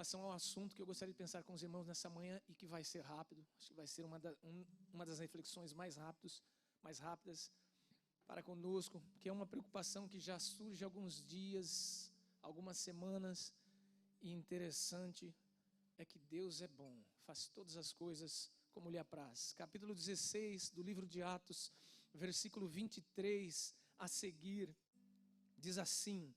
relação ao assunto que eu gostaria de pensar com os irmãos nessa manhã e que vai ser rápido. Acho que vai ser uma das reflexões mais rápidas para conosco, que é uma preocupação que já surge há alguns dias, algumas semanas, e interessante é que Deus é bom, faz todas as coisas como lhe apraz. Capítulo 16 do livro de Atos, versículo 23 a seguir, diz assim: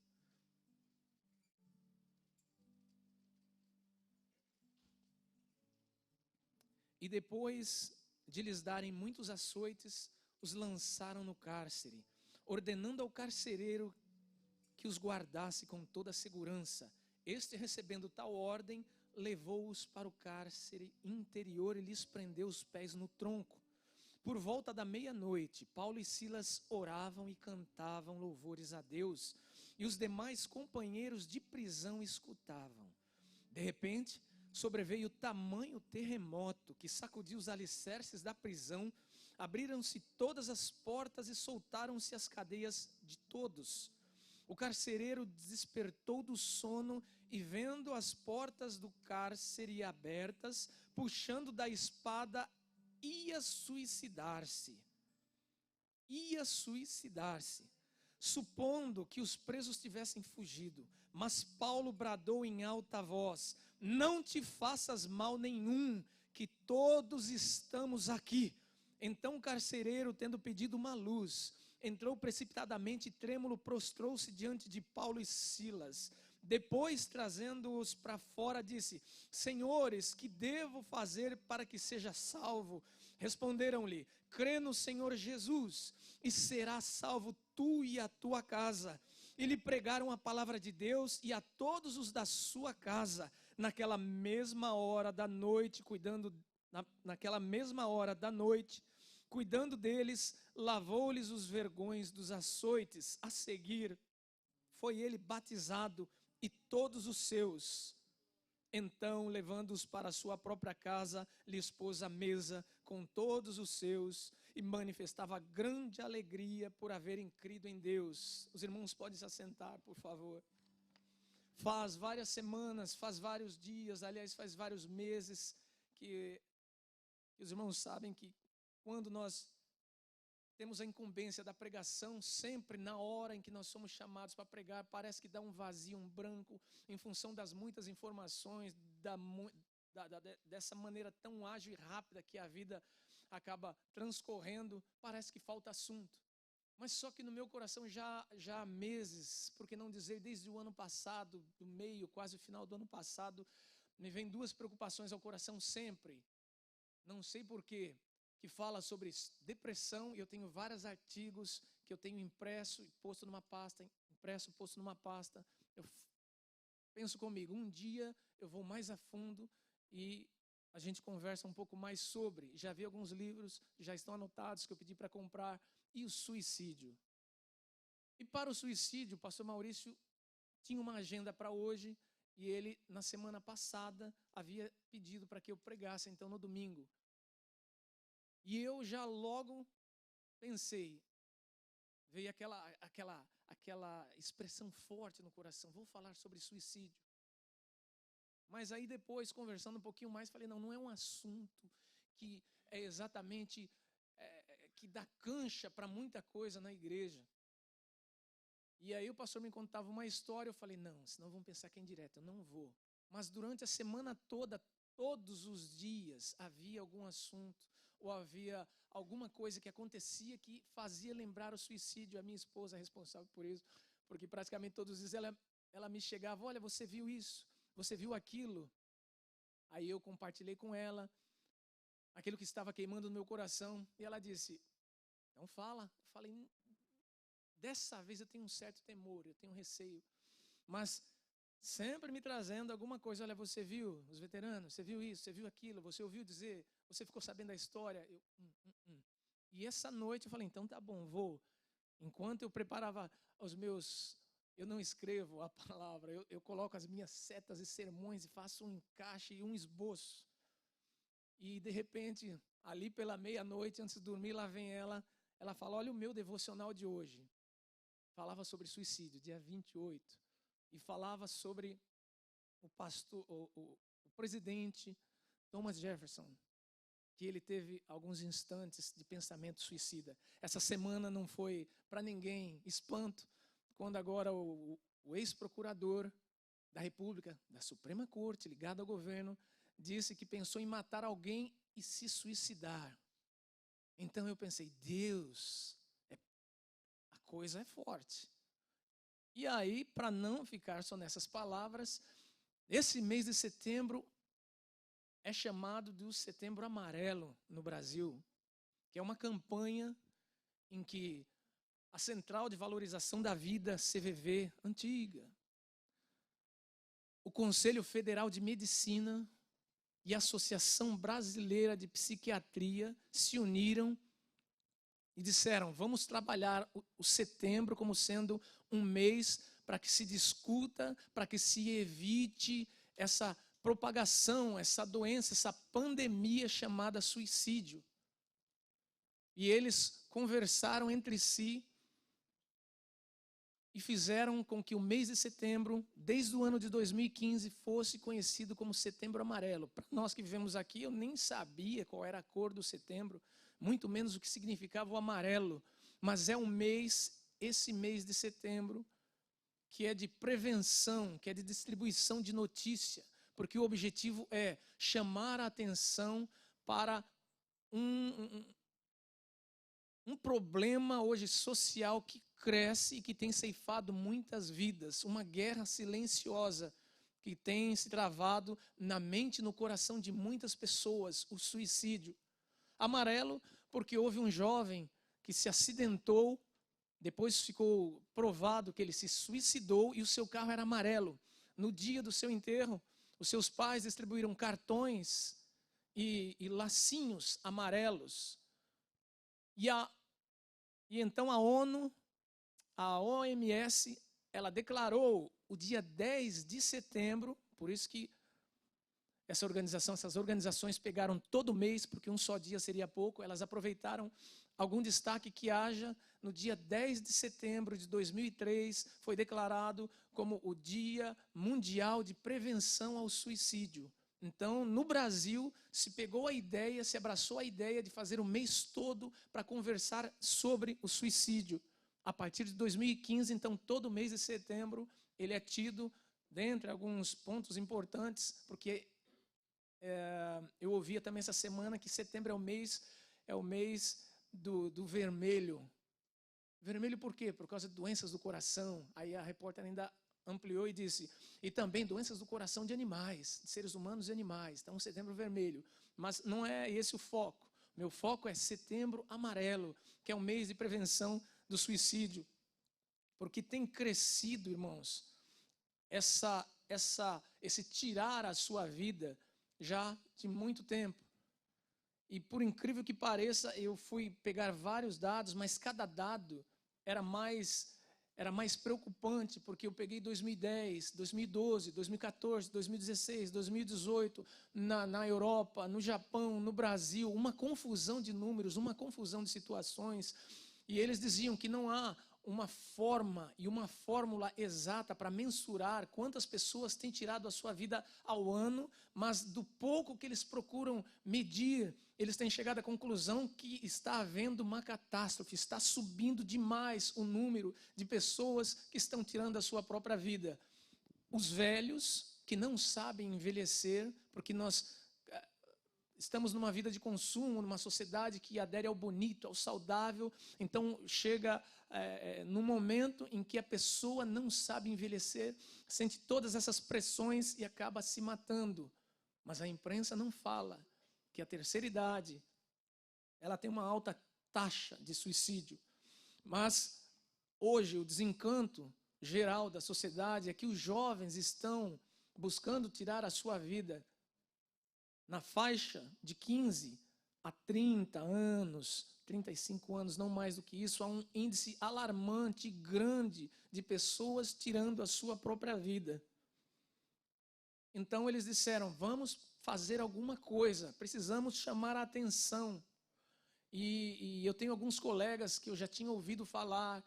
e depois de lhes darem muitos açoites, os lançaram no cárcere, ordenando ao carcereiro que os guardasse com toda a segurança. Este, recebendo tal ordem, levou-os para o cárcere interior e lhes prendeu os pés no tronco. Por volta da meia-noite, Paulo e Silas oravam e cantavam louvores a Deus, e os demais companheiros de prisão escutavam. De repente, sobreveio tamanho terremoto que sacudiu os alicerces da prisão, abriram-se todas as portas e soltaram-se as cadeias de todos. O carcereiro despertou do sono e, vendo as portas do cárcere abertas, puxando da espada, ia suicidar-se, supondo que os presos tivessem fugido. Mas Paulo bradou em alta voz: não te faças mal nenhum, que todos estamos aqui. Então o carcereiro, tendo pedido uma luz, entrou precipitadamente e trêmulo prostrou-se diante de Paulo e Silas. Depois, trazendo-os para fora, disse: senhores, que devo fazer para que seja salvo? Responderam-lhe: crê no Senhor Jesus e serás salvo tu e a tua casa. E lhe pregaram a palavra de Deus e a todos os da sua casa. Naquela mesma hora da noite, cuidando deles, lavou-lhes os vergões dos açoites. A seguir, foi ele batizado e todos os seus. Então, levando-os para a sua própria casa, lhes pôs a mesa com todos os seus e manifestava grande alegria por haverem crido em Deus. Os irmãos podem se assentar, por favor. Faz várias semanas, faz vários dias, aliás, faz vários meses que os irmãos sabem que quando nós temos a incumbência da pregação, sempre na hora em que nós somos chamados para pregar, parece que dá um vazio, um branco, em função das muitas informações, dessa maneira tão ágil e rápida que a vida acaba transcorrendo, parece que falta assunto. Mas só que no meu coração já há meses, por que não dizer desde o ano passado, do meio, quase o final do ano passado, me vem duas preocupações ao coração sempre. Não sei porquê, que fala sobre depressão, e eu tenho vários artigos que eu tenho impresso e posto numa pasta, Eu penso comigo, um dia eu vou mais a fundo e a gente conversa um pouco mais sobre. Já vi alguns livros, já estão anotados, que eu pedi para comprar. E o suicídio? E para o suicídio, o pastor Maurício tinha uma agenda para hoje, e ele, na semana passada, havia pedido para que eu pregasse, então, no domingo. E eu já logo pensei, veio aquela expressão forte no coração: vou falar sobre suicídio. Mas aí depois, conversando um pouquinho mais, falei: não é um assunto que é exatamente, que dá cancha para muita coisa na igreja. E aí o pastor me contava uma história, eu falei: não, senão vão pensar que é indireto, eu não vou. Mas durante a semana toda, todos os dias, havia algum assunto, ou havia alguma coisa que acontecia que fazia lembrar o suicídio. A minha esposa é responsável por isso, porque praticamente todos os dias ela me chegava: olha, você viu isso? Você viu aquilo? Aí eu compartilhei com ela aquilo que estava queimando no meu coração, e ela disse: então fala. Eu falei: dessa vez eu tenho um certo temor, eu tenho um receio, mas sempre me trazendo alguma coisa. Olha, você viu os veteranos? Você viu isso? Você viu aquilo? Você ouviu dizer? Você ficou sabendo da história? E essa noite eu falei: então tá bom, vou. Enquanto eu preparava os meus... Eu não escrevo a palavra, eu coloco as minhas setas e sermões e faço um encaixe e um esboço. E de repente, ali pela meia-noite, antes de dormir, lá vem ela fala: olha o meu devocional de hoje. Falava sobre suicídio, dia 28. E falava sobre o presidente Thomas Jefferson, que ele teve alguns instantes de pensamento suicida. Essa semana não foi para ninguém espanto, quando agora o ex-procurador da República, da Suprema Corte, ligado ao governo, disse que pensou em matar alguém e se suicidar. Então eu pensei, Deus, a coisa é forte. E aí, para não ficar só nessas palavras, esse mês de setembro é chamado do Setembro Amarelo no Brasil, que é uma campanha em que a Central de Valorização da Vida, CVV, antiga, o Conselho Federal de Medicina e a Associação Brasileira de Psiquiatria se uniram e disseram, vamos trabalhar o setembro como sendo um mês para que se discuta, para que se evite essa propagação, essa doença, essa pandemia chamada suicídio. E eles conversaram entre si e fizeram com que o mês de setembro, desde o ano de 2015, fosse conhecido como Setembro Amarelo. Para nós que vivemos aqui, eu nem sabia qual era a cor do setembro, muito menos o que significava o amarelo. Mas é um mês, esse mês de setembro, que é de prevenção, que é de distribuição de notícia, porque o objetivo é chamar a atenção para um problema hoje social que cresce e que tem ceifado muitas vidas, uma guerra silenciosa que tem se travado na mente e no coração de muitas pessoas, o suicídio. Amarelo, porque houve um jovem que se acidentou, depois ficou provado que ele se suicidou e o seu carro era amarelo. No dia do seu enterro, os seus pais distribuíram cartões e lacinhos amarelos. E então a ONU, a OMS, ela declarou o dia 10 de setembro, por isso que essas organizações pegaram todo mês, porque um só dia seria pouco, elas aproveitaram algum destaque que haja. No dia 10 de setembro de 2003, foi declarado como o Dia Mundial de Prevenção ao Suicídio. Então, no Brasil, se pegou a ideia, se abraçou a ideia de fazer o mês todo para conversar sobre o suicídio. A partir de 2015, então, todo mês de setembro, ele é tido, dentre alguns pontos importantes, porque eu ouvia também essa semana que setembro é o mês do vermelho. Vermelho por quê? Por causa de doenças do coração. Aí a repórter ainda ampliou e disse, e também doenças do coração de animais, de seres humanos e animais. Então, setembro vermelho. Mas não é esse o foco. Meu foco é setembro amarelo, que é um mês de prevenção do suicídio. Porque tem crescido, irmãos, esse tirar a sua vida já de muito tempo. E por incrível que pareça, eu fui pegar vários dados, mas cada dado era mais preocupante, porque eu peguei 2010, 2012, 2014, 2016, 2018, na Europa, no Japão, no Brasil, uma confusão de números, uma confusão de situações, e eles diziam que não há uma forma e uma fórmula exata para mensurar quantas pessoas têm tirado a sua vida ao ano, mas do pouco que eles procuram medir, eles têm chegado à conclusão que está havendo uma catástrofe, está subindo demais o número de pessoas que estão tirando a sua própria vida. Os velhos que não sabem envelhecer, porque nós estamos numa vida de consumo, numa sociedade que adere ao bonito, ao saudável, então chega no momento em que a pessoa não sabe envelhecer, sente todas essas pressões e acaba se matando. Mas a imprensa não fala que a terceira idade, ela tem uma alta taxa de suicídio. Mas hoje o desencanto geral da sociedade é que os jovens estão buscando tirar a sua vida na faixa de 15 a 30 anos, 35 anos, não mais do que isso. Há um índice alarmante, grande, de pessoas tirando a sua própria vida. Então eles disseram, vamos fazer alguma coisa, precisamos chamar a atenção. E eu tenho alguns colegas que eu já tinha ouvido falar,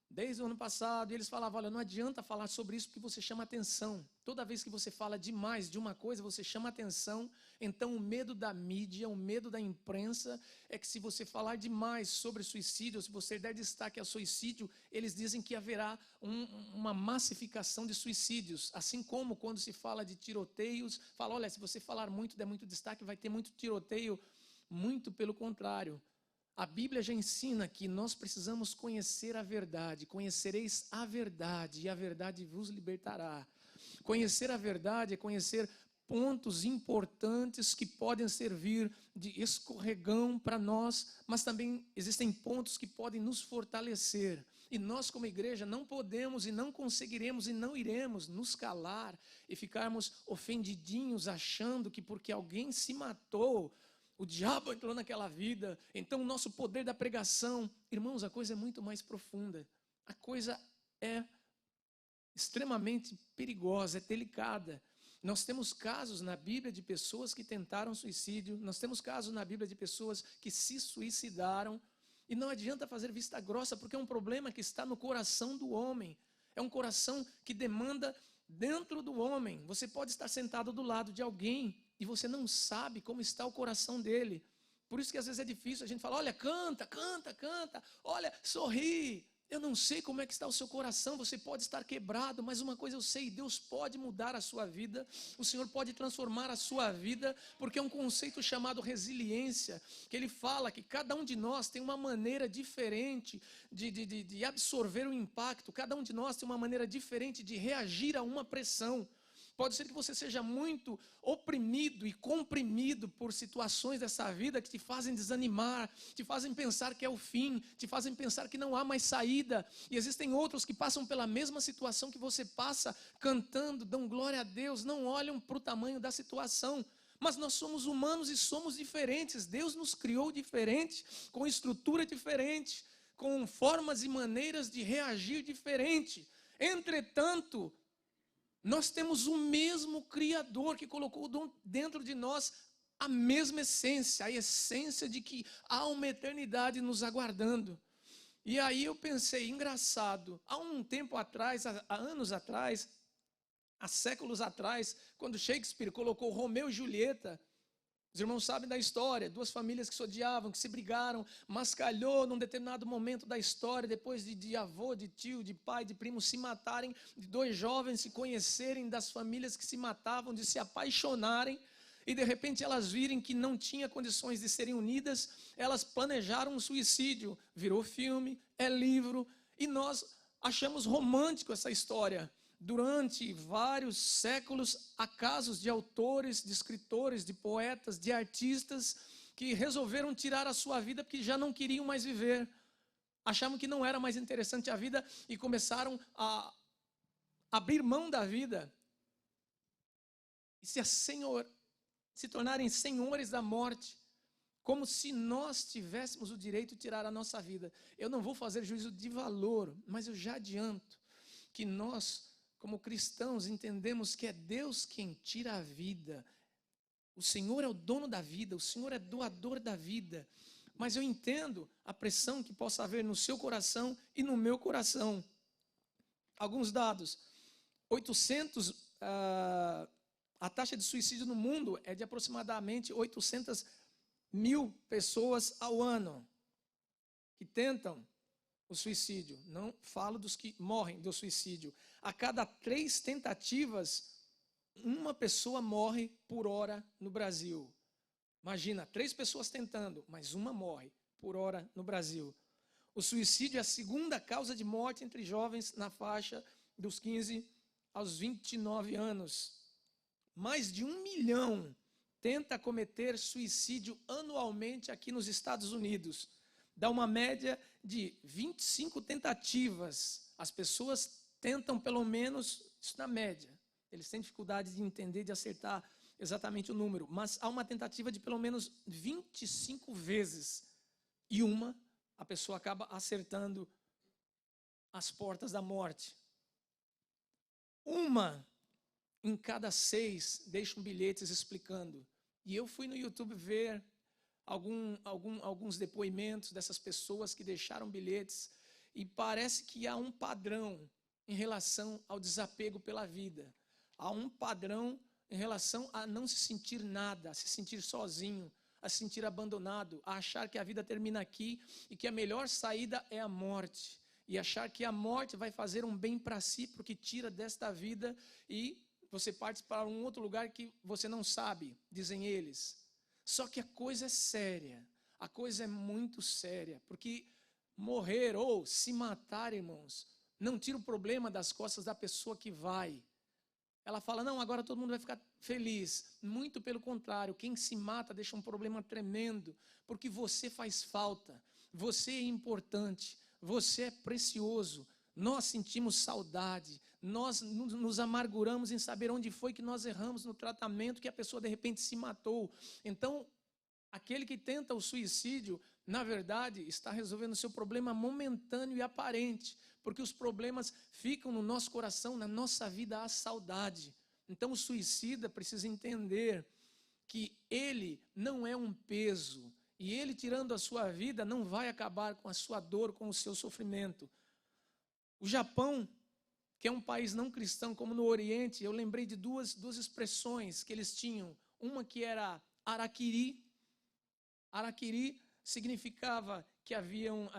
Desde o ano passado, e eles falavam, olha, não adianta falar sobre isso porque você chama atenção. Toda vez que você fala demais de uma coisa, você chama atenção. Então o medo da mídia, o medo da imprensa é que se você falar demais sobre suicídio, ou se você der destaque ao suicídio, eles dizem que haverá uma massificação de suicídios. Assim como quando se fala de tiroteios, fala, olha, se você falar muito, der muito destaque, vai ter muito tiroteio. Muito pelo contrário. A Bíblia já ensina que nós precisamos conhecer a verdade. Conhecereis a verdade e a verdade vos libertará. Conhecer a verdade é conhecer pontos importantes que podem servir de escorregão para nós, mas também existem pontos que podem nos fortalecer. E nós, como igreja, não podemos e não conseguiremos e não iremos nos calar e ficarmos ofendidinhos achando que porque alguém se matou, o diabo entrou naquela vida, então o nosso poder da pregação. Irmãos, a coisa é muito mais profunda. A coisa é extremamente perigosa, é delicada. Nós temos casos na Bíblia de pessoas que tentaram suicídio, nós temos casos na Bíblia de pessoas que se suicidaram, e não adianta fazer vista grossa, porque é um problema que está no coração do homem. É um coração que demanda dentro do homem. Você pode estar sentado do lado de alguém e você não sabe como está o coração dele. Por isso que às vezes é difícil a gente falar, olha, canta, canta, canta, olha, sorri. Eu não sei como é que está o seu coração, você pode estar quebrado, mas uma coisa eu sei, Deus pode mudar a sua vida, o Senhor pode transformar a sua vida, porque é um conceito chamado resiliência, que ele fala que cada um de nós tem uma maneira diferente de absorver o impacto, cada um de nós tem uma maneira diferente de reagir a uma pressão. Pode ser que você seja muito oprimido e comprimido por situações dessa vida que te fazem desanimar, te fazem pensar que é o fim, te fazem pensar que não há mais saída. E existem outros que passam pela mesma situação que você passa, cantando, dão glória a Deus, não olham para o tamanho da situação. Mas nós somos humanos e somos diferentes. Deus nos criou diferente, com estrutura diferente, com formas e maneiras de reagir diferente. Entretanto, nós temos o mesmo Criador que colocou dentro de nós a mesma essência, a essência de que há uma eternidade nos aguardando. E aí eu pensei, engraçado, há um tempo atrás, há anos atrás, há séculos atrás, quando Shakespeare colocou Romeu e Julieta, os irmãos sabem da história, duas famílias que se odiavam, que se brigaram, mas calhou num determinado momento da história, depois de avô, de tio, de pai, de primo se matarem, de dois jovens se conhecerem, das famílias que se matavam, de se apaixonarem, e de repente elas virem que não tinha condições de serem unidas, elas planejaram um suicídio, virou filme, é livro, e nós achamos romântico essa história. Durante vários séculos, há casos de autores, de escritores, de poetas, de artistas que resolveram tirar a sua vida porque já não queriam mais viver. Achavam que não era mais interessante a vida e começaram a abrir mão da vida e se tornarem senhores da morte, como se nós tivéssemos o direito de tirar a nossa vida. Eu não vou fazer juízo de valor, mas eu já adianto que nós, como cristãos, entendemos que é Deus quem tira a vida. O Senhor é o dono da vida, o Senhor é doador da vida. Mas eu entendo a pressão que possa haver no seu coração e no meu coração. Alguns dados. A taxa de suicídio no mundo é de aproximadamente 800 mil pessoas ao ano que tentam o suicídio. Não falo dos que morrem do suicídio. A cada 3 tentativas, uma pessoa morre por hora no Brasil. Imagina, 3 pessoas tentando, mas uma morre por hora no Brasil. O suicídio é a segunda causa de morte entre jovens na faixa dos 15 aos 29 anos. Mais de 1 milhão tenta cometer suicídio anualmente aqui nos Estados Unidos. Dá uma média de 25 tentativas. As pessoas tentam pelo menos, isso na média. Eles têm dificuldade de entender, de acertar exatamente o número. Mas há uma tentativa de pelo menos 25 vezes. E a pessoa acaba acertando as portas da morte. 1 em cada 6 deixam bilhetes explicando. E eu fui no YouTube ver alguns depoimentos dessas pessoas que deixaram bilhetes. e parece que há um padrão em relação ao desapego pela vida. Há um padrão em relação a não se sentir nada, a se sentir sozinho, a se sentir abandonado, a achar que a vida termina aqui e que a melhor saída é a morte. E achar que a morte vai fazer um bem para si, porque tira desta vida e você parte para um outro lugar que você não sabe, dizem eles. Só que a coisa é séria, a coisa é muito séria, porque morrer ou se matar, irmãos, não tira o problema das costas da pessoa que vai. Ela fala, não, agora todo mundo vai ficar feliz. Muito pelo contrário, quem se mata deixa um problema tremendo, porque você faz falta, você é importante, você é precioso. Nós sentimos saudade, nós nos amarguramos em saber onde foi que nós erramos no tratamento, que a pessoa de repente se matou. Então, aquele que tenta o suicídio, na verdade, está resolvendo o seu problema momentâneo e aparente, porque os problemas ficam no nosso coração, na nossa vida há saudade. Então o suicida precisa entender que ele não é um peso, e ele tirando a sua vida não vai acabar com a sua dor, com o seu sofrimento. O Japão, que é um país não cristão como no Oriente, eu lembrei de duas expressões que eles tinham. Uma que era harakiri. Harakiri significava que haviam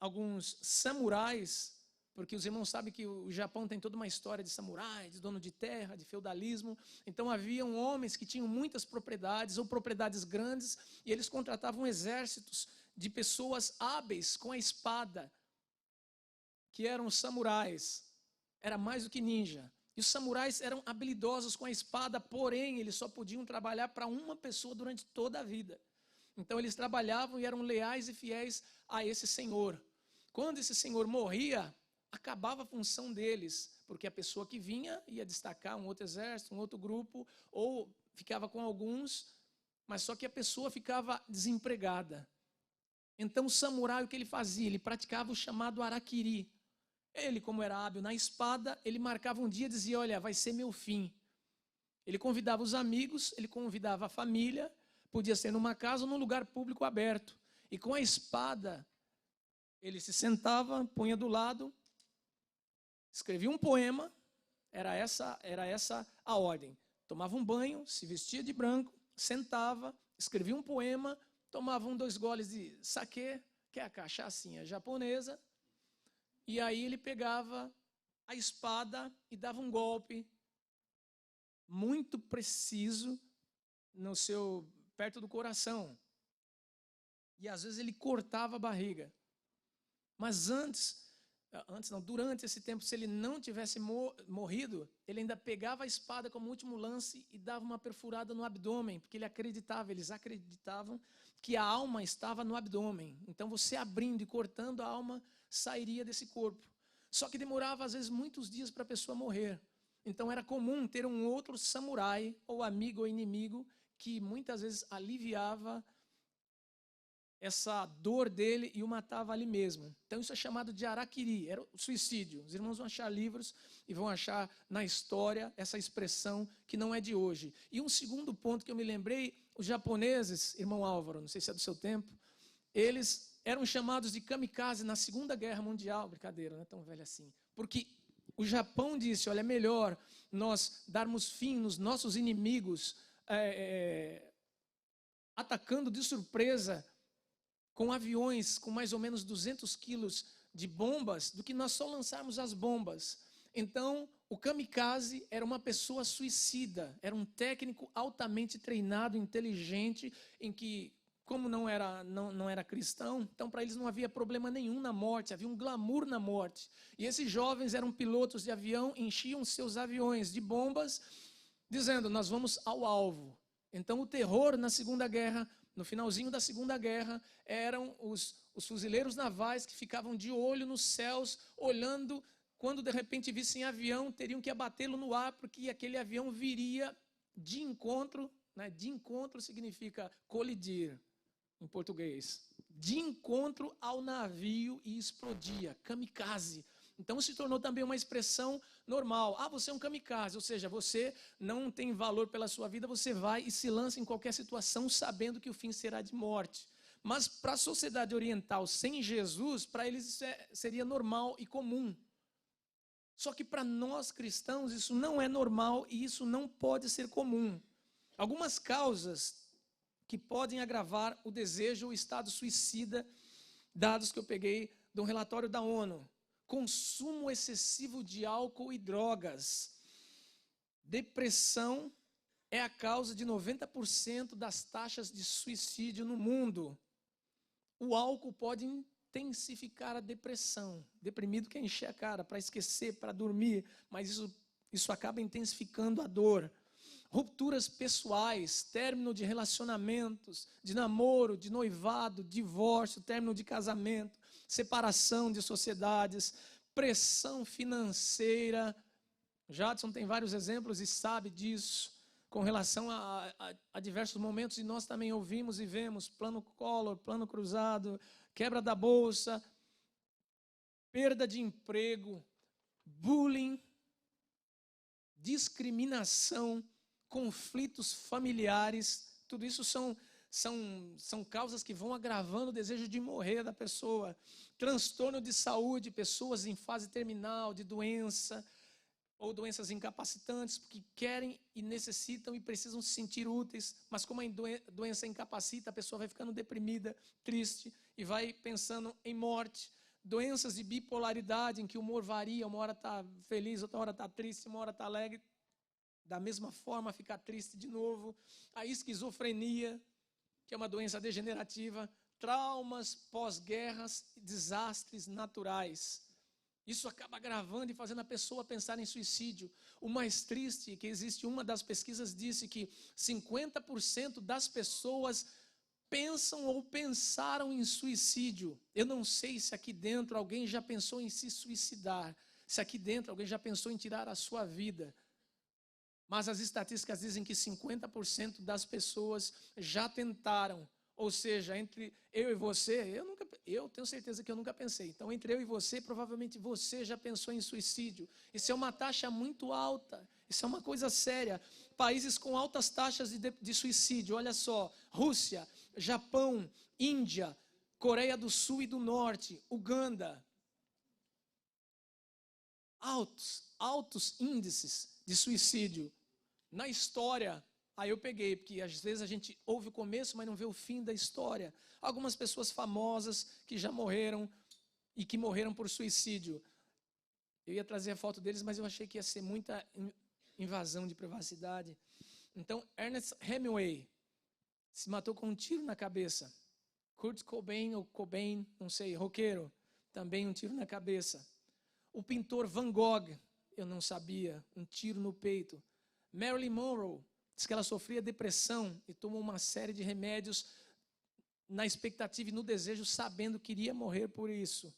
alguns samurais, porque os irmãos sabem que o Japão tem toda uma história de samurai, de dono de terra, de feudalismo. Então haviam homens que tinham muitas propriedades ou propriedades grandes e eles contratavam exércitos de pessoas hábeis com a espada, que eram samurais. Era mais do que ninja. E os samurais eram habilidosos com a espada, porém eles só podiam trabalhar para uma pessoa durante toda a vida. Então eles trabalhavam e eram leais e fiéis a esse senhor. Quando esse senhor morria, acabava a função deles, porque a pessoa que vinha ia destacar um outro exército, um outro grupo, ou ficava com alguns, mas só que a pessoa ficava desempregada. Então o samurai, o que ele fazia? Ele praticava o chamado harakiri. Ele, como era hábil na espada, ele marcava um dia e dizia, olha, vai ser meu fim. Ele convidava os amigos, ele convidava a família, podia ser numa casa ou num lugar público aberto. E com a espada, ele se sentava, punha do lado, escrevia um poema, era essa a ordem. Tomava um banho, se vestia de branco, sentava, escrevia um poema, tomava 2 goles de saquê, que é a cachaçinha japonesa, e aí ele pegava a espada e dava um golpe muito preciso perto do coração. E às vezes ele cortava a barriga. Mas durante esse tempo, se ele não tivesse morrido, ele ainda pegava a espada como último lance e dava uma perfurada no abdômen, porque eles acreditavam que a alma estava no abdômen. Então você abrindo e cortando, a alma sairia desse corpo. Só que demorava às vezes muitos dias para a pessoa morrer. Então era comum ter um outro samurai, ou amigo ou inimigo, que muitas vezes aliviava essa dor dele e o matava ali mesmo. Então isso é chamado de harakiri, era o suicídio. Os irmãos vão achar livros e vão achar na história essa expressão que não é de hoje. E um segundo ponto que eu me lembrei, os japoneses, irmão Álvaro, não sei se é do seu tempo, eles eram chamados de kamikaze na Segunda Guerra Mundial, brincadeira, não é tão velho assim, porque o Japão disse, olha, é melhor nós darmos fim nos nossos inimigos, atacando de surpresa com aviões com mais ou menos 200 quilos de bombas, do que nós só lançarmos as bombas. Então, o kamikaze era uma pessoa suicida, era um técnico altamente treinado, inteligente, em que, como não era cristão, então para eles não havia problema nenhum na morte, havia um glamour na morte. E esses jovens eram pilotos de avião, enchiam seus aviões de bombas, dizendo, nós vamos ao alvo. Então o terror na Segunda Guerra, no finalzinho da Segunda Guerra, eram os fuzileiros navais que ficavam de olho nos céus, olhando, quando de repente vissem avião, teriam que abatê-lo no ar, porque aquele avião viria de encontro, né? De encontro significa colidir, em português. De encontro ao navio e explodia, kamikaze. Então se tornou também uma expressão normal. Ah, você é um kamikaze, ou seja, você não tem valor pela sua vida, você vai e se lança em qualquer situação sabendo que o fim será de morte. Mas para a sociedade oriental sem Jesus, para eles isso seria normal e comum. Só que para nós cristãos isso não é normal e isso não pode ser comum. Algumas causas que podem agravar o desejo ou estado suicida, dados que eu peguei de um relatório da ONU. Consumo excessivo de álcool e drogas. Depressão é a causa de 90% das taxas de suicídio no mundo. O álcool pode intensificar a depressão. Deprimido quer encher a cara para esquecer, para dormir, mas isso acaba intensificando a dor. Rupturas pessoais, término de relacionamentos, de namoro, de noivado, divórcio, término de casamento, separação de sociedades, pressão financeira. Jadson tem vários exemplos e sabe disso, com relação a diversos momentos, e nós também ouvimos e vemos plano Collor, plano cruzado, quebra da bolsa, perda de emprego, bullying, discriminação, conflitos familiares. Tudo isso são causas que vão agravando o desejo de morrer da pessoa. Transtorno de saúde, pessoas em fase terminal de doença, ou doenças incapacitantes, porque querem e necessitam e precisam se sentir úteis, mas como a doença incapacita, a pessoa vai ficando deprimida, triste, e vai pensando em morte. Doenças de bipolaridade, em que o humor varia, uma hora está feliz, outra hora está triste, uma hora está alegre, da mesma forma fica triste de novo. A esquizofrenia, que é uma doença degenerativa, traumas pós-guerras, desastres naturais. Isso acaba agravando e fazendo a pessoa pensar em suicídio. O mais triste é que existe uma das pesquisas disse que 50% das pessoas pensam ou pensaram em suicídio. Eu não sei se aqui dentro alguém já pensou em se suicidar, se aqui dentro alguém já pensou em tirar a sua vida. Mas as estatísticas dizem que 50% das pessoas já tentaram. Ou seja, entre eu e você, eu tenho certeza que eu nunca pensei. Então, entre eu e você, provavelmente você já pensou em suicídio. Isso é uma taxa muito alta. Isso é uma coisa séria. Países com altas taxas de suicídio, olha só: Rússia, Japão, Índia, Coreia do Sul e do Norte, Uganda. Altos índices de suicídio. Na história, aí eu peguei, porque às vezes a gente ouve o começo, mas não vê o fim da história. Algumas pessoas famosas que já morreram e que morreram por suicídio. Eu ia trazer a foto deles, mas eu achei que ia ser muita invasão de privacidade. Então, Ernest Hemingway se matou com um tiro na cabeça. Kurt Cobain, ou Cobain, não sei, roqueiro, também um tiro na cabeça. O pintor Van Gogh, eu não sabia, um tiro no peito. Marilyn Monroe, diz que ela sofria depressão e tomou uma série de remédios na expectativa e no desejo, sabendo que iria morrer por isso.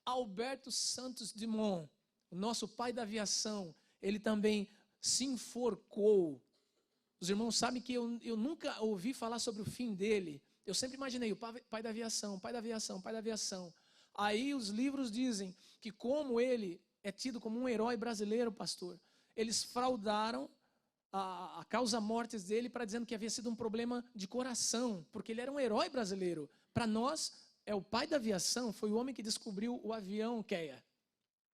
Alberto Santos Dumont, o nosso pai da aviação, ele também se enforcou. Os irmãos sabem que eu nunca ouvi falar sobre o fim dele. Eu sempre imaginei o pai da aviação, pai da aviação, pai da aviação. Aí os livros dizem que como ele é tido como um herói brasileiro, pastor, eles fraudaram a causa-mortes dele para dizendo que havia sido um problema de coração, porque ele era um herói brasileiro. Para nós, é o pai da aviação, foi o homem que descobriu o avião Keia.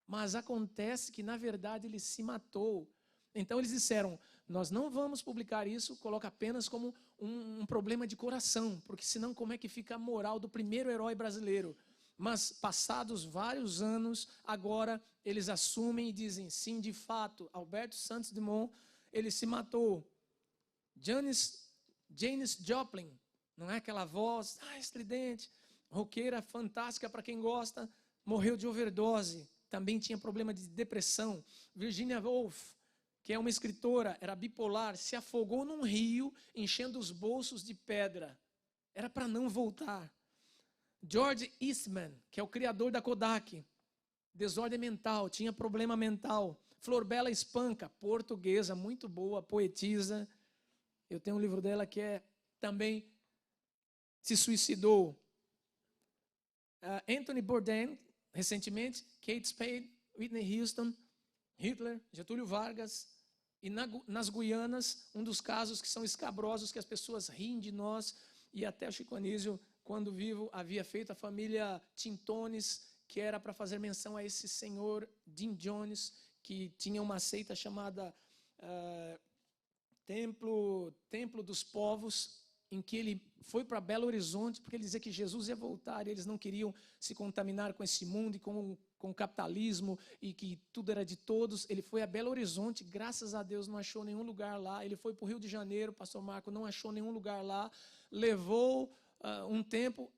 Mas acontece que, na verdade, ele se matou. Então eles disseram, nós não vamos publicar isso, coloca apenas como um problema de coração, porque senão como é que fica a moral do primeiro herói brasileiro? Mas passados vários anos, agora eles assumem e dizem, sim, de fato, Alberto Santos Dumont, ele se matou. Janis Joplin, não é aquela voz estridente, roqueira fantástica para quem gosta, morreu de overdose, também tinha problema de depressão. Virginia Woolf, que é uma escritora, era bipolar, se afogou num rio, enchendo os bolsos de pedra. Era para não voltar. George Eastman, que é o criador da Kodak, desordem mental, tinha problema mental. Florbela Espanca, portuguesa, muito boa, poetisa. Eu tenho um livro dela que também se suicidou. Anthony Bourdain, recentemente, Kate Spade, Whitney Houston, Hitler, Getúlio Vargas. E nas Guianas, um dos casos que são escabrosos, que as pessoas riem de nós, e até o Chico Anísio quando vivo, havia feito a família Tintones, que era para fazer menção a esse senhor Jim Jones, que tinha uma seita chamada Templo dos Povos, em que ele foi para Belo Horizonte, porque ele dizia que Jesus ia voltar, e eles não queriam se contaminar com esse mundo e com o capitalismo, e que tudo era de todos. Ele foi a Belo Horizonte, graças a Deus não achou nenhum lugar lá. Ele foi para o Rio de Janeiro, pastor Marco, não achou nenhum lugar lá. Levou um tempo,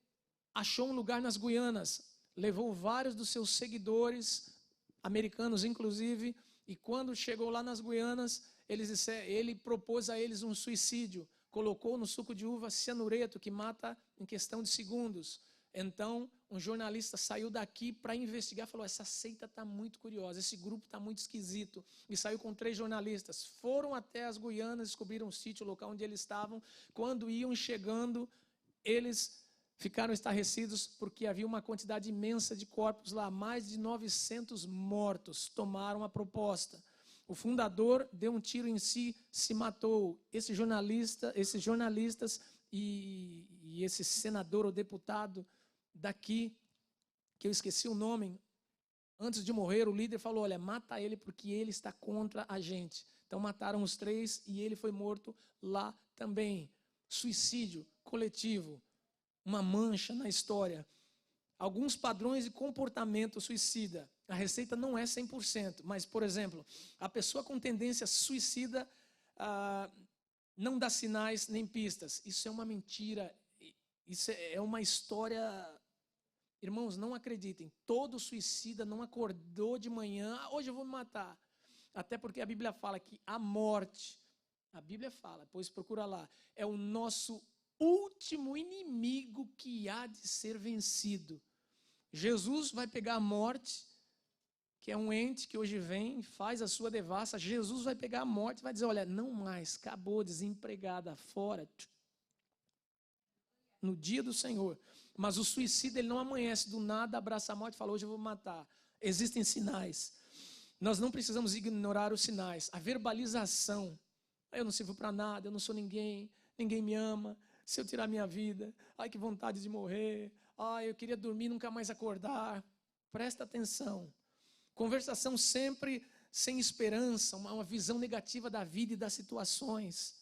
achou um lugar nas Guianas, levou vários dos seus seguidores, americanos inclusive, e quando chegou lá nas Guianas, ele propôs a eles um suicídio, colocou no suco de uva cianureto, que mata em questão de segundos. Então, um jornalista saiu daqui para investigar, falou, essa seita está muito curiosa, esse grupo está muito esquisito, e saiu com 3 jornalistas. Foram até as Guianas, descobriram o sítio, o local onde eles estavam. Quando iam chegando, eles ficaram estarrecidos porque havia uma quantidade imensa de corpos lá, mais de 900 mortos. Tomaram a proposta. O fundador deu um tiro em si, se matou. Esses jornalistas e esse senador ou deputado daqui, que eu esqueci o nome, antes de morrer, o líder falou, olha, mata ele porque ele está contra a gente. Então mataram os 3 e ele foi morto lá também. Suicídio coletivo, uma mancha na história. Alguns padrões de comportamento suicida. A receita não é 100%, mas, por exemplo, a pessoa com tendência suicida não dá sinais nem pistas. Isso é uma mentira, isso é uma história. Irmãos, não acreditem, todo suicida não acordou de manhã, hoje eu vou me matar. Até porque a Bíblia fala que a morte, a Bíblia fala, pois procura lá, é o nosso último inimigo que há de ser vencido. Jesus vai pegar a morte, que é um ente que hoje vem, faz a sua devassa. Jesus vai pegar a morte e vai dizer, olha, não mais, acabou, desempregada, fora. No dia do Senhor. Mas o suicida, ele não amanhece do nada, abraça a morte e fala, hoje eu vou me matar. Existem sinais. Nós não precisamos ignorar os sinais. A verbalização. Eu não sirvo para nada, eu não sou ninguém, ninguém me ama. Se eu tirar minha vida, ai que vontade de morrer. Ai, eu queria dormir e nunca mais acordar. Presta atenção. Conversação sempre sem esperança, uma visão negativa da vida e das situações.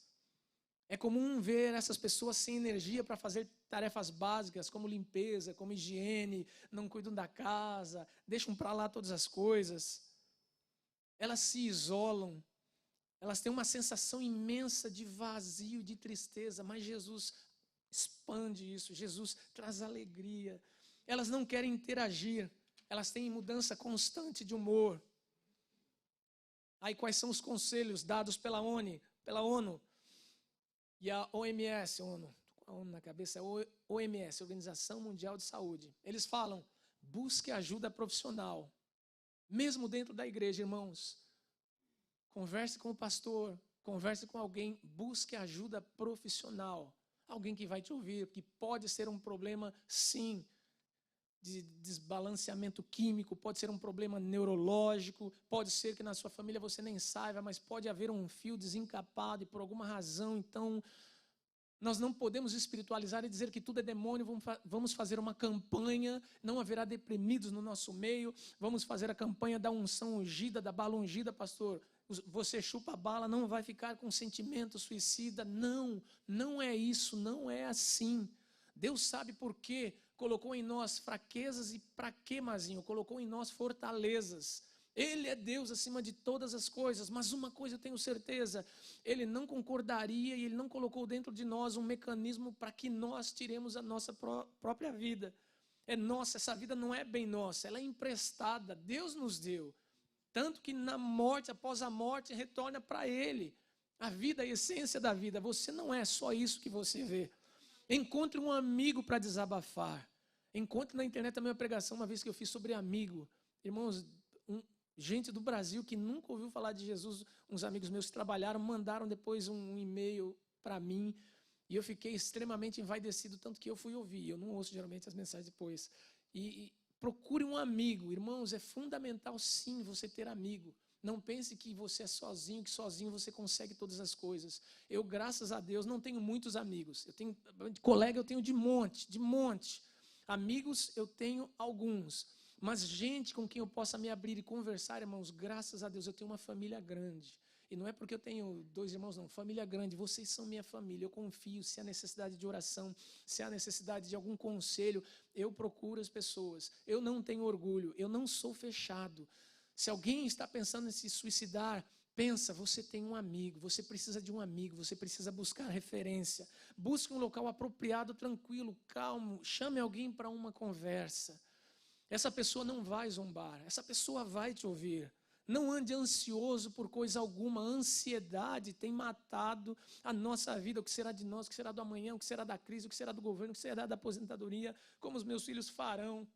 É comum ver essas pessoas sem energia para fazer tarefas básicas, como limpeza, como higiene, não cuidam da casa, deixam para lá todas as coisas. Elas se isolam, elas têm uma sensação imensa de vazio, de tristeza, mas Jesus expande isso, Jesus traz alegria. Elas não querem interagir, elas têm mudança constante de humor. Aí quais são os conselhos dados pela ONU? E a OMS, ONU na cabeça, é OMS, Organização Mundial de Saúde. Eles falam, busque ajuda profissional. Mesmo dentro da igreja, irmãos. Converse com o pastor, converse com alguém, busque ajuda profissional. Alguém que vai te ouvir, que pode ser um problema, sim, de desbalanceamento químico, pode ser um problema neurológico, pode ser que na sua família você nem saiba, mas pode haver um fio desencapado e por alguma razão, então, nós não podemos espiritualizar e dizer que tudo é demônio, vamos fazer uma campanha, não haverá deprimidos no nosso meio, vamos fazer a campanha da unção ungida, da bala ungida, pastor, você chupa a bala, não vai ficar com sentimento suicida, não é isso, não é assim. Deus sabe por quê. Colocou em nós fraquezas e para quê, Mazinho? Colocou em nós fortalezas. Ele é Deus acima de todas as coisas, mas uma coisa eu tenho certeza, Ele não concordaria e Ele não colocou dentro de nós um mecanismo para que nós tiremos a nossa própria vida. É nossa, essa vida não é bem nossa, ela é emprestada, Deus nos deu. Tanto que na morte, após a morte, retorna para Ele. A vida, a essência da vida, você não é só isso que você vê. Encontre um amigo para desabafar. Encontre na internet também uma pregação, uma vez que eu fiz sobre amigo. Irmãos, gente do Brasil que nunca ouviu falar de Jesus, uns amigos meus que trabalharam, mandaram depois um e-mail para mim, e eu fiquei extremamente envaidecido, tanto que eu fui ouvir. Eu não ouço geralmente as mensagens depois. E procure um amigo. Irmãos, é fundamental sim você ter amigo. Não pense que você é sozinho, que sozinho você consegue todas as coisas. Eu, graças a Deus, não tenho muitos amigos. Eu tenho colega, eu tenho de monte, de monte. Amigos, eu tenho alguns. Mas gente com quem eu possa me abrir e conversar, irmãos, graças a Deus, eu tenho uma família grande. E não é porque eu tenho 2 irmãos, não. Família grande, vocês são minha família. Eu confio. Se há necessidade de oração, se há necessidade de algum conselho, eu procuro as pessoas. Eu não tenho orgulho, eu não sou fechado. Se alguém está pensando em se suicidar, pensa, você tem um amigo, você precisa de um amigo, você precisa buscar referência. Busque um local apropriado, tranquilo, calmo. Chame alguém para uma conversa. Essa pessoa não vai zombar, essa pessoa vai te ouvir. Não ande ansioso por coisa alguma. A ansiedade tem matado a nossa vida. O que será de nós? O que será do amanhã? O que será da crise? O que será do governo? O que será da aposentadoria? Como os meus filhos farão?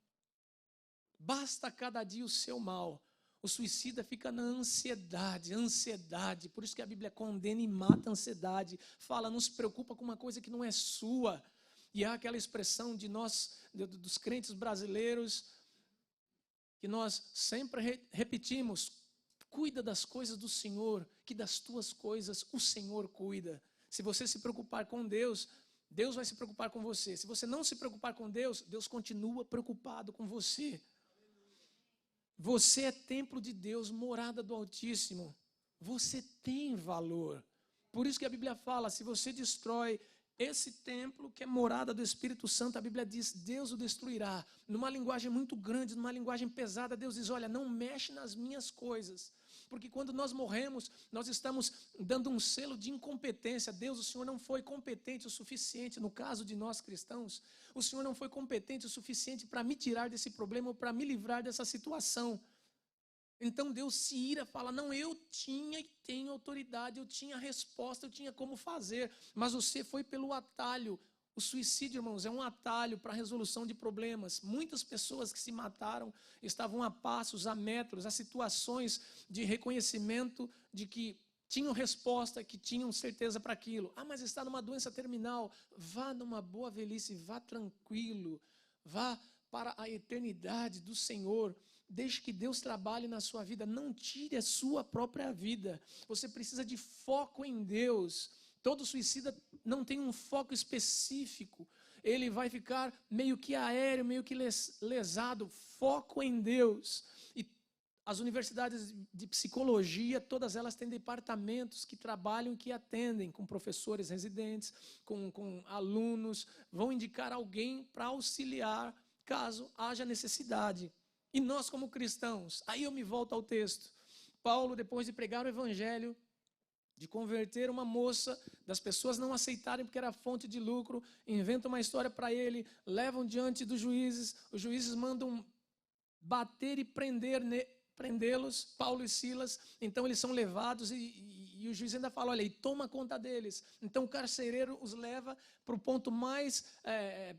Basta cada dia o seu mal. O suicida fica na ansiedade, ansiedade. Por isso que a Bíblia condena e mata a ansiedade. Fala, não se preocupa com uma coisa que não é sua. E há aquela expressão de nós, dos crentes brasileiros, que nós sempre repetimos: cuida das coisas do Senhor, que das tuas coisas o Senhor cuida. Se você se preocupar com Deus, Deus vai se preocupar com você. Se você não se preocupar com Deus, Deus continua preocupado com você. Você é templo de Deus, morada do Altíssimo. Você tem valor. Por isso que a Bíblia fala, se você destrói esse templo que é morada do Espírito Santo, a Bíblia diz, Deus o destruirá. Numa linguagem muito grande, numa linguagem pesada, Deus diz, olha, não mexe nas minhas coisas. Porque quando nós morremos, nós estamos dando um selo de incompetência. Deus, o Senhor não foi competente o suficiente, no caso de nós cristãos, o Senhor não foi competente o suficiente para me tirar desse problema ou para me livrar dessa situação. Então Deus se ira, fala, não, eu tinha e tenho autoridade, eu tinha resposta, eu tinha como fazer, mas você foi pelo atalho. O suicídio, irmãos, é um atalho para a resolução de problemas. Muitas pessoas que se mataram estavam a passos, a metros, a situações de reconhecimento de que tinham resposta, que tinham certeza para aquilo. Ah, mas está numa doença terminal. Vá numa boa velhice, vá tranquilo, vá para a eternidade do Senhor. Deixe que Deus trabalhe na sua vida. Não tire a sua própria vida. Você precisa de foco em Deus. Todo suicida não tem um foco específico. Ele vai ficar meio que aéreo, meio que lesado. Foco em Deus. E as universidades de psicologia, todas elas têm departamentos que trabalham, que atendem com professores residentes, com alunos. Vão indicar alguém para auxiliar caso haja necessidade. E nós como cristãos, aí eu me volto ao texto. Paulo, depois de pregar o evangelho, de converter uma moça, das pessoas não aceitarem porque era fonte de lucro, inventa uma história para ele, levam diante dos juízes, os juízes mandam bater e prendê-los, Paulo e Silas, então eles são levados e o juiz ainda fala, olha, e toma conta deles. Então o carcereiro os leva para o ponto mais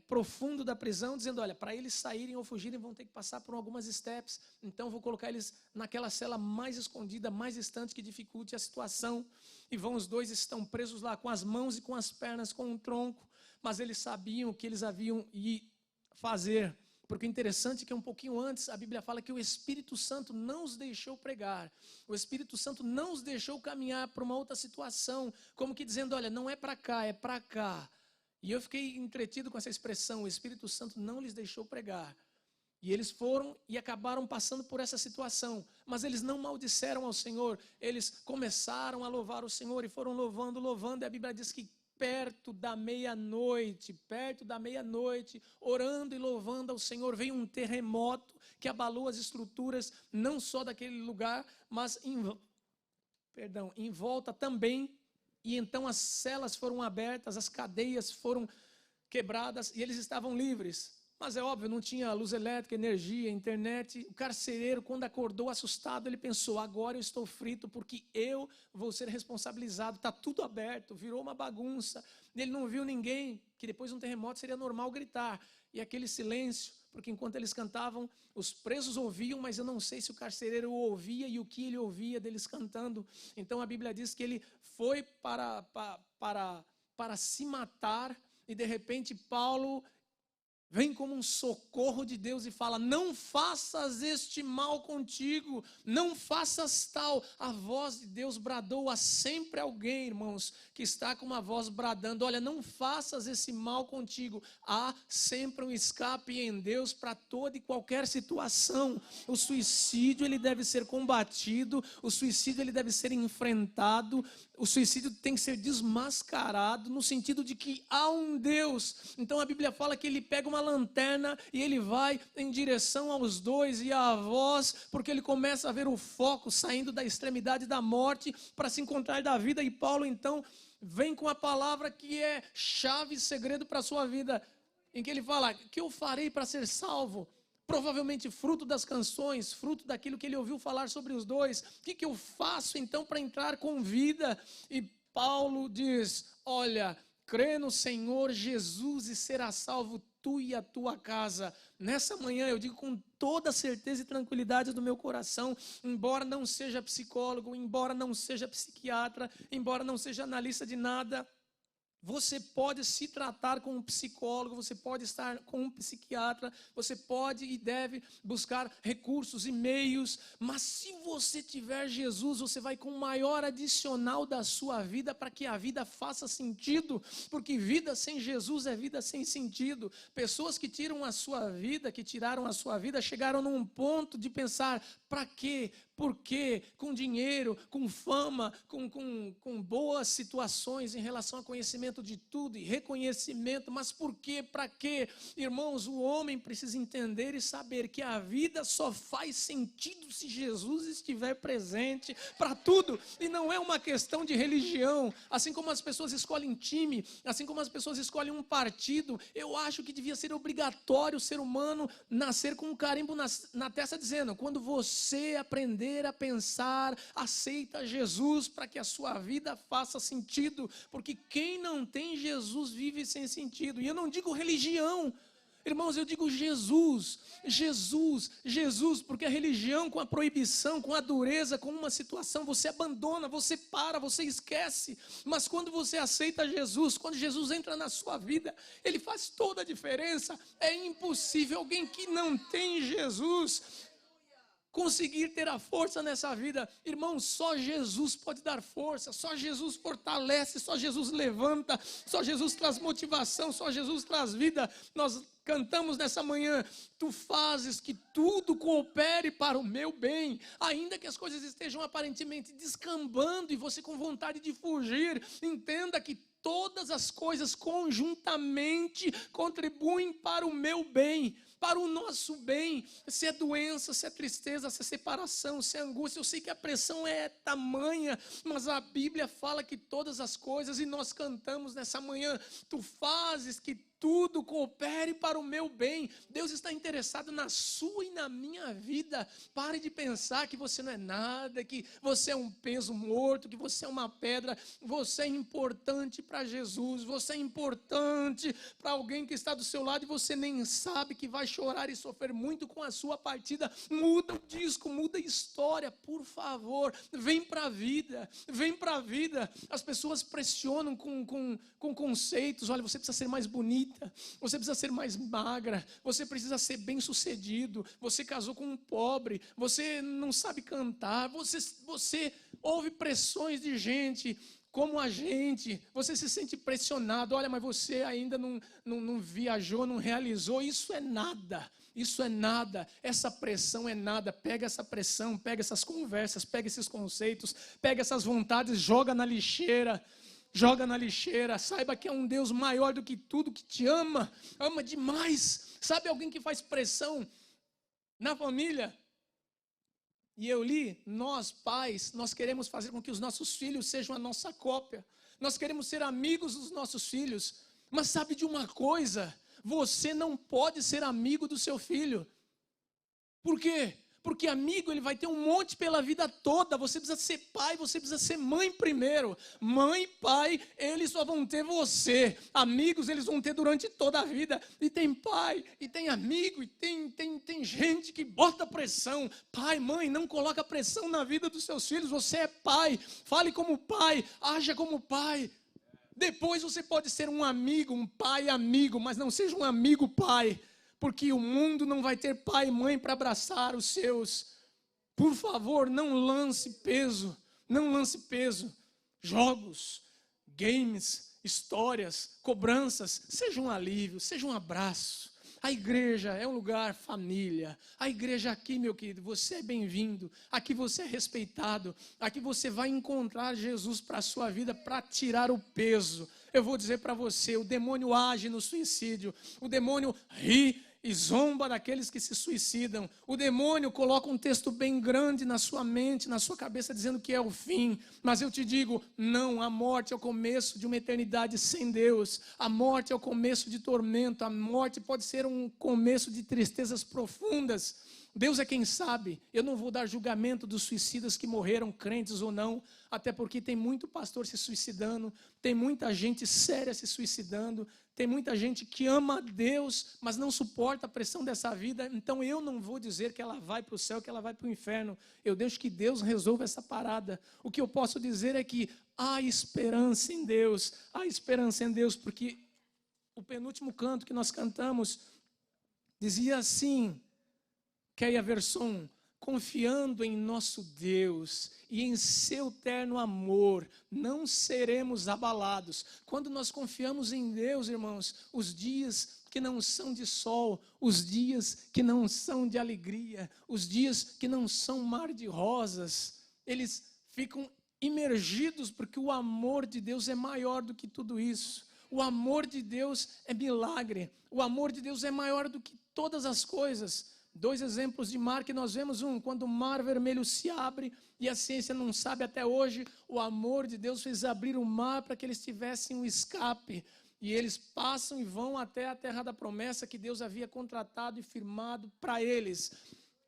profundo da prisão, dizendo, olha, para eles saírem ou fugirem vão ter que passar por algumas steps, então vou colocar eles naquela cela mais escondida, mais distante, que dificulte a situação, e vão os dois, estão presos lá com as mãos e com as pernas, com um tronco, mas eles sabiam o que eles haviam de fazer. Porque o interessante é que um pouquinho antes a Bíblia fala que o Espírito Santo não os deixou pregar. O Espírito Santo não os deixou caminhar para uma outra situação, como que dizendo, olha, não é para cá, é para cá. E eu fiquei entretido com essa expressão, o Espírito Santo não lhes deixou pregar. E eles foram e acabaram passando por essa situação. Mas eles não maldisseram ao Senhor, eles começaram a louvar o Senhor e foram louvando, louvando. E a Bíblia diz que perto da meia-noite, orando e louvando ao Senhor, veio um terremoto que abalou as estruturas, não só daquele lugar, mas em volta também. E então as celas foram abertas, as cadeias foram quebradas e eles estavam livres. Mas é óbvio, não tinha luz elétrica, energia, internet. O carcereiro, quando acordou assustado, ele pensou, agora eu estou frito porque eu vou ser responsabilizado. Está tudo aberto, virou uma bagunça. Ele não viu ninguém, que depois de um terremoto seria normal gritar. E aquele silêncio, porque enquanto eles cantavam, os presos ouviam, mas eu não sei se o carcereiro ouvia e o que ele ouvia deles cantando. Então a Bíblia diz que ele foi para se matar e de repente Paulo vem como um socorro de Deus e fala: não faças este mal contigo, não faças tal. A voz de Deus bradou a sempre alguém, irmãos, que está com uma voz bradando: olha, não faças esse mal contigo. Há sempre um escape em Deus para toda e qualquer situação. O suicídio, ele deve ser combatido, o suicídio, ele deve ser enfrentado, o suicídio tem que ser desmascarado, no sentido de que há um Deus. Então a Bíblia fala que ele pega uma lanterna e ele vai em direção aos dois e à voz, porque ele começa a ver o foco saindo da extremidade da morte para se encontrar da vida. E Paulo então vem com a palavra que é chave e segredo para a sua vida, em que ele fala: que eu farei para ser salvo? Provavelmente fruto das canções, fruto daquilo que ele ouviu falar sobre os dois. O que eu faço então para entrar com vida? E Paulo diz: olha, crê no Senhor Jesus e serás salvo tu e a tua casa. Nessa manhã eu digo com toda certeza e tranquilidade do meu coração, embora não seja psicólogo, embora não seja psiquiatra, embora não seja analista de nada, você pode se tratar com um psicólogo, você pode estar com um psiquiatra, você pode e deve buscar recursos e meios, mas se você tiver Jesus, você vai com o maior adicional da sua vida para que a vida faça sentido, porque vida sem Jesus é vida sem sentido. Pessoas que tiram a sua vida, que tiraram a sua vida, chegaram num ponto de pensar: para quê? Por quê? Com dinheiro, com fama, com boas situações em relação ao conhecimento de tudo e reconhecimento, mas por quê? Para quê? Irmãos, o homem precisa entender e saber que a vida só faz sentido se Jesus estiver presente para tudo, e não é uma questão de religião. Assim como as pessoas escolhem time, assim como as pessoas escolhem um partido, eu acho que devia ser obrigatório o ser humano nascer com um carimbo na testa dizendo: quando você aprender a pensar, aceita Jesus para que a sua vida faça sentido, porque quem não tem Jesus vive sem sentido. E eu não digo religião, irmãos, eu digo Jesus, Jesus, Jesus, porque a religião com a proibição, com a dureza, com uma situação, você abandona, você para, você esquece. Mas quando você aceita Jesus, quando Jesus entra na sua vida, ele faz toda a diferença. É impossível alguém que não tem Jesus conseguir ter a força nessa vida. Irmão, só Jesus pode dar força, só Jesus fortalece, só Jesus levanta, só Jesus traz motivação, só Jesus traz vida. Nós cantamos nessa manhã: tu fazes que tudo coopere para o meu bem, ainda que as coisas estejam aparentemente descambando e você com vontade de fugir, entenda que todas as coisas conjuntamente contribuem para o meu bem, para o nosso bem. Se é doença, se é tristeza, se é separação, se é angústia, eu sei que a pressão é tamanha, mas a Bíblia fala que todas as coisas, e nós cantamos nessa manhã: tu fazes que tudo coopere para o meu bem. Deus está interessado na sua e na minha vida. Pare de pensar que você não é nada, que você é um peso morto, que você é uma pedra. Você é importante para Jesus, você é importante para alguém que está do seu lado e você nem sabe, que vai chorar e sofrer muito com a sua partida. Muda o disco, muda a história, por favor. Vem para a vida, vem para a vida. As pessoas pressionam com conceitos: olha, você precisa ser mais bonita, você precisa ser mais magra, você precisa ser bem sucedido, você casou com um pobre, você não sabe cantar, você ouve pressões de gente como a gente, você se sente pressionado: olha, mas você ainda não viajou, não realizou. Isso é nada, isso é nada, essa pressão é nada. Pega essa pressão, pega essas conversas, pega esses conceitos, pega essas vontades, joga na lixeira. Joga na lixeira, saiba que é um Deus maior do que tudo, que te ama, ama demais. Sabe alguém que faz pressão na família? E eu li: nós pais, nós queremos fazer com que os nossos filhos sejam a nossa cópia. Nós queremos ser amigos dos nossos filhos. Mas sabe de uma coisa? Você não pode ser amigo do seu filho. Por quê? Porque amigo, ele vai ter um monte pela vida toda. Você precisa ser pai, você precisa ser mãe primeiro. Mãe e pai, eles só vão ter você. Amigos, eles vão ter durante toda a vida. E tem pai, e tem amigo, e tem gente que bota pressão. Pai, mãe, não coloca pressão na vida dos seus filhos. Você é pai, fale como pai, haja como pai. Depois você pode ser um amigo, um pai amigo, mas não seja um amigo pai, porque o mundo não vai ter pai e mãe para abraçar os seus. Por favor, não lance peso, não lance peso. Jogos, games, histórias, cobranças, seja um alívio, seja um abraço. A igreja é um lugar família. A igreja aqui, meu querido, você é bem-vindo. Aqui você é respeitado. Aqui você vai encontrar Jesus para a sua vida, para tirar o peso. Eu vou dizer para você, o demônio age no suicídio. O demônio ri e zomba daqueles que se suicidam. O demônio coloca um texto bem grande na sua mente, na sua cabeça, dizendo que é o fim. Mas eu te digo, não, a morte é o começo de uma eternidade sem Deus. A morte é o começo de tormento. A morte pode ser um começo de tristezas profundas. Deus é quem sabe. Eu não vou dar julgamento dos suicidas que morreram, crentes ou não, até porque tem muito pastor se suicidando, tem muita gente séria se suicidando, tem muita gente que ama a Deus, mas não suporta a pressão dessa vida. Então eu não vou dizer que ela vai para o céu, que ela vai para o inferno. Eu deixo que Deus resolva essa parada. O que eu posso dizer é que há esperança em Deus, porque o penúltimo canto que nós cantamos dizia assim, Keia Versão, confiando em nosso Deus e em seu terno amor, não seremos abalados. Quando nós confiamos em Deus, irmãos, os dias que não são de sol, os dias que não são de alegria, os dias que não são mar de rosas, eles ficam imergidos, porque o amor de Deus é maior do que tudo isso. O amor de Deus é milagre, o amor de Deus é maior do que todas as coisas. 2 exemplos de mar que nós vemos. Quando o mar vermelho se abre, e a ciência não sabe até hoje, o amor de Deus fez abrir o mar para que eles tivessem um escape. E eles passam e vão até a terra da promessa que Deus havia contratado e firmado para eles.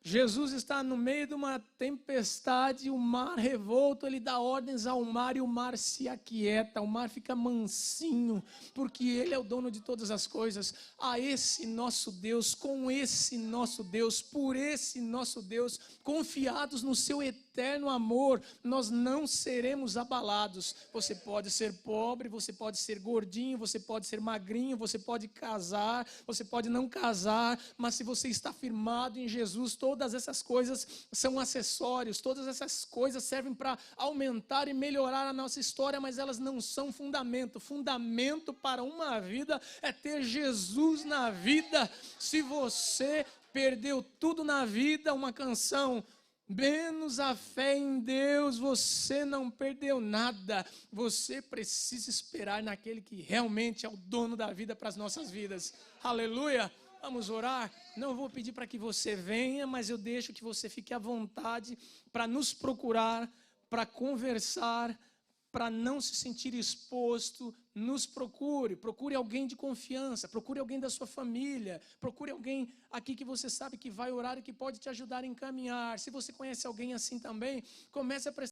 Jesus está no meio de uma tempestade, o mar revolto, ele dá ordens ao mar e o mar se aquieta, o mar fica mansinho, porque ele é o dono de todas as coisas. A esse nosso Deus, com esse nosso Deus, por esse nosso Deus, confiados no seu eterno amor, nós não seremos abalados. Você pode ser pobre, você pode ser gordinho, você pode ser magrinho, você pode casar, você pode não casar, mas se você está firmado em Jesus, todas essas coisas são acessórios, todas essas coisas servem para aumentar e melhorar a nossa história, mas elas não são fundamento. Fundamento para uma vida é ter Jesus na vida. Se você perdeu tudo na vida, uma canção, menos a fé em Deus, você não perdeu nada. Você precisa esperar naquele que realmente é o dono da vida para as nossas vidas. Aleluia! Vamos orar? Não vou pedir para que você venha, mas eu deixo que você fique à vontade para nos procurar, para conversar, para não se sentir exposto. Nos procure alguém de confiança, procure alguém da sua família, procure alguém aqui que você sabe que vai orar e que pode te ajudar a encaminhar. Se você conhece alguém assim também, comece a prestar